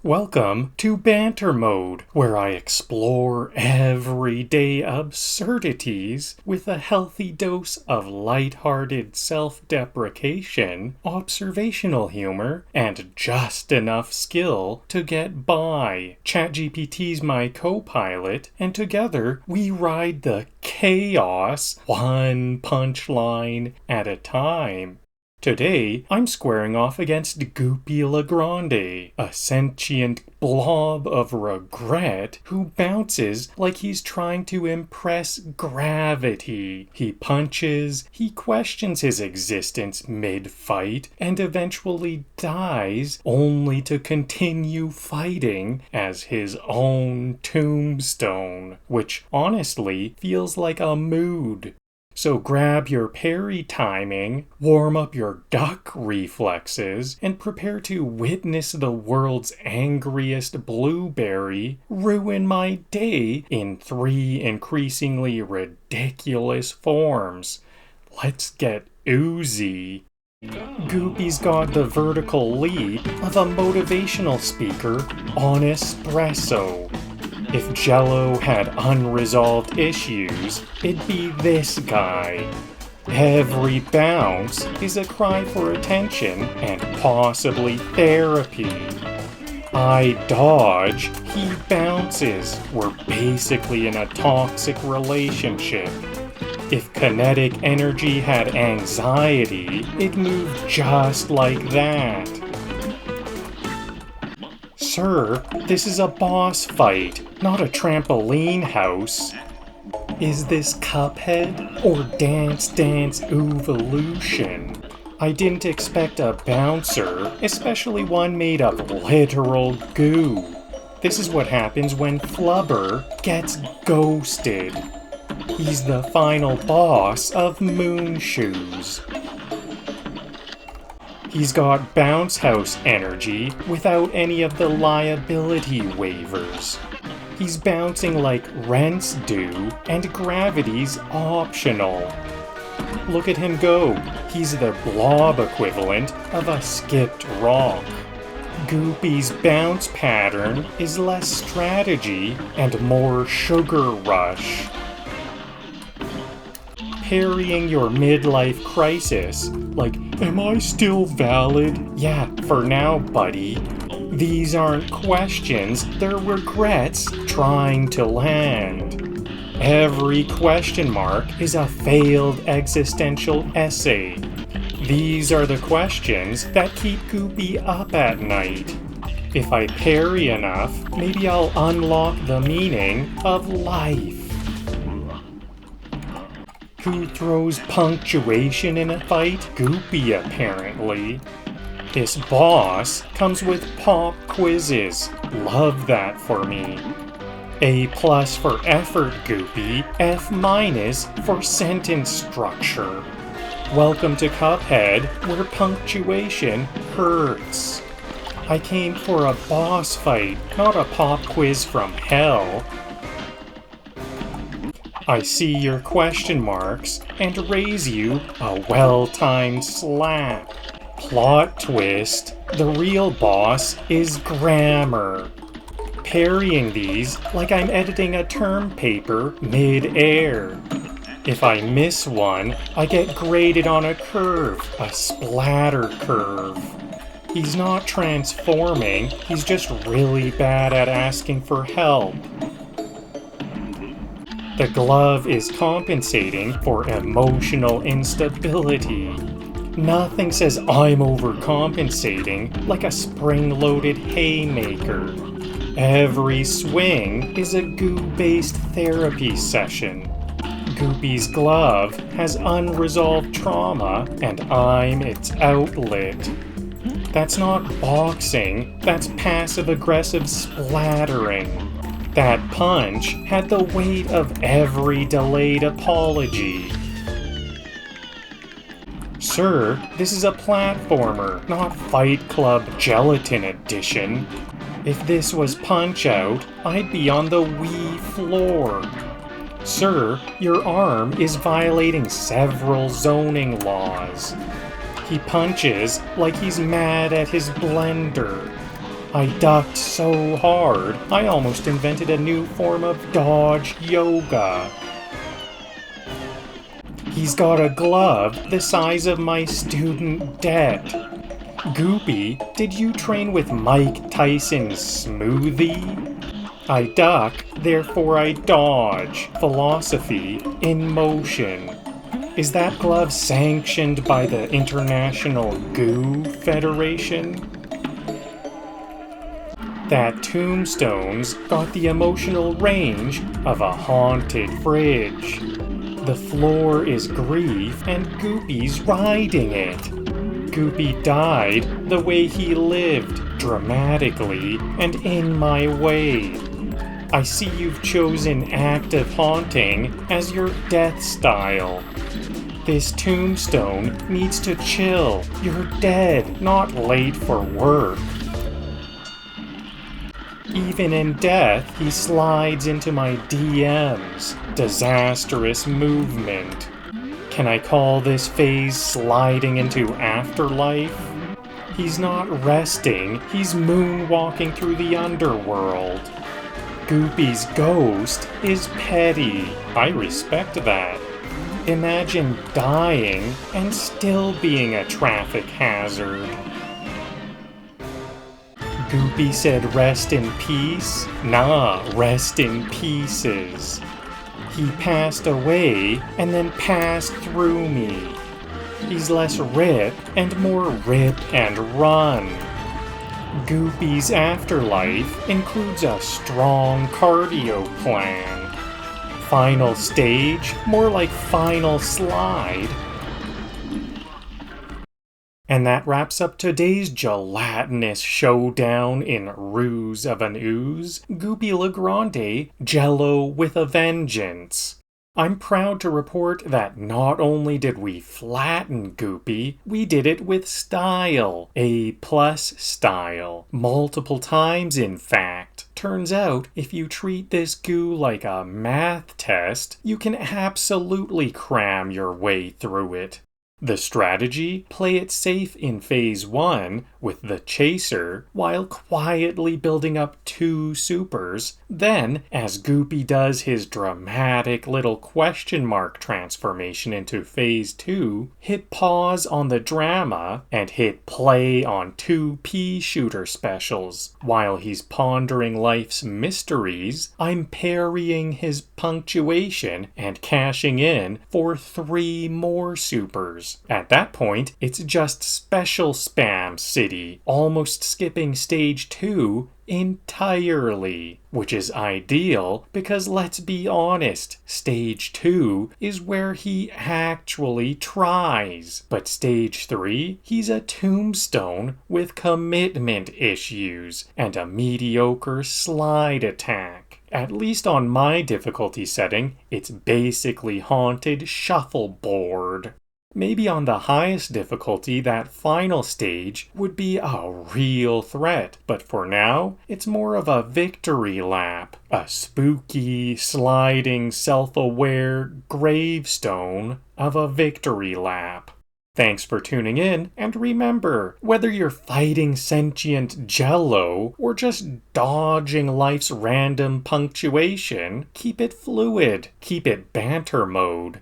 Welcome to BanterMode, where I explore everyday absurdities with a healthy dose of lighthearted self-deprecation, observational humor, and just enough skill to get by. ChatGPT's my co-pilot, and together we ride the chaos one punchline at a time. Today, I'm squaring off against Goopy Le Grande, a sentient blob of regret who bounces like he's trying to impress gravity. He punches, he questions his existence mid-fight, and eventually dies only to continue fighting as his own tombstone, which honestly feels like a mood. So grab your parry timing, warm up your duck reflexes, and prepare to witness the world's angriest blueberry ruin my day in 3 increasingly ridiculous forms. Let's get oozy. Goopy's got the vertical leap of a motivational speaker on espresso. If Jell-O had unresolved issues, it'd be this guy. Every bounce is a cry for attention and possibly therapy. I dodge, he bounces. We're basically in a toxic relationship. If kinetic energy had anxiety, it'd move just like that. Sir, this is a boss fight, not a trampoline house. Is this Cuphead or Dance Dance Evolution? I didn't expect a bouncer, especially one made of literal goo. This is what happens when Flubber gets ghosted. He's the final boss of Moon Shoes. He's got bounce house energy without any of the liability waivers. He's bouncing like rents do, and gravity's optional. Look at him go. He's the blob equivalent of a skipped rock. Goopy's bounce pattern is less strategy and more sugar rush. Parrying your midlife crisis, like, am I still valid? Yeah, for now, buddy. These aren't questions, they're regrets trying to land. Every question mark is a failed existential essay. These are the questions that keep Goopy up at night. If I parry enough, maybe I'll unlock the meaning of life. Who throws punctuation in a fight? Goopy, apparently. This boss comes with pop quizzes. Love that for me. A+ for effort, Goopy. F- for sentence structure. Welcome to Cuphead, where punctuation hurts. I came for a boss fight, not a pop quiz from hell. I see your question marks and raise you a well-timed slap. Plot twist, the real boss is grammar. Parrying these like I'm editing a term paper mid-air. If I miss one, I get graded on a curve, a splatter curve. He's not transforming, he's just really bad at asking for help. The glove is compensating for emotional instability. Nothing says I'm overcompensating like a spring-loaded haymaker. Every swing is a goo-based therapy session. Goopy's glove has unresolved trauma, and I'm its outlet. That's not boxing, that's passive-aggressive splattering. That punch had the weight of every delayed apology. Sir, this is a platformer, not Fight Club Gelatin Edition. If this was Punch-Out, I'd be on the Wii floor. Sir, your arm is violating several zoning laws. He punches like he's mad at his blender. I ducked so hard, I almost invented a new form of dodge yoga. He's got a glove the size of my student debt. Goopy, did you train with Mike Tyson's smoothie? I duck, therefore I dodge. Philosophy in motion. Is that glove sanctioned by the International Goo Federation? That tombstone's got the emotional range of a haunted fridge. The floor is grief and Goopy's riding it. Goopy died the way he lived, dramatically and in my way. I see you've chosen active haunting as your death style. This tombstone needs to chill. You're dead, not late for work. Even in death, he slides into my DMs. Disastrous movement. Can I call this phase sliding into afterlife? He's not resting, he's moonwalking through the underworld. Goopy's ghost is petty. I respect that. Imagine dying and still being a traffic hazard. Goopy said rest in peace? Nah, rest in pieces. He passed away and then passed through me. He's less rip and more rip and run. Goopy's afterlife includes a strong cardio plan. Final stage, more like final slide. And that wraps up today's gelatinous showdown in Ruse of an Ooze, Goopy Le Grande, Jell-O with a vengeance. I'm proud to report that not only did we flatten Goopy, we did it with style. A+ style. Multiple times, in fact. Turns out, if you treat this goo like a math test, you can absolutely cram your way through it. The strategy? Play it safe in Phase 1 with the Chaser while quietly building up 2 supers. Then, as Goopy does his dramatic little question mark transformation into Phase 2, hit pause on the drama and hit play on 2 pea shooter specials. While he's pondering life's mysteries, I'm parrying his punctuation and cashing in for 3 more supers. At that point, it's just special spam city, almost skipping stage 2 entirely, which is ideal because let's be honest, stage 2 is where he actually tries. But stage 3, he's a tombstone with commitment issues and a mediocre slide attack. At least on my difficulty setting, it's basically haunted shuffleboard. Maybe on the highest difficulty, that final stage would be a real threat, but for now, it's more of a victory lap. A spooky, sliding, self-aware gravestone of a victory lap. Thanks for tuning in, and remember, whether you're fighting sentient Jell-O or just dodging life's random punctuation, keep it fluid, keep it banter mode.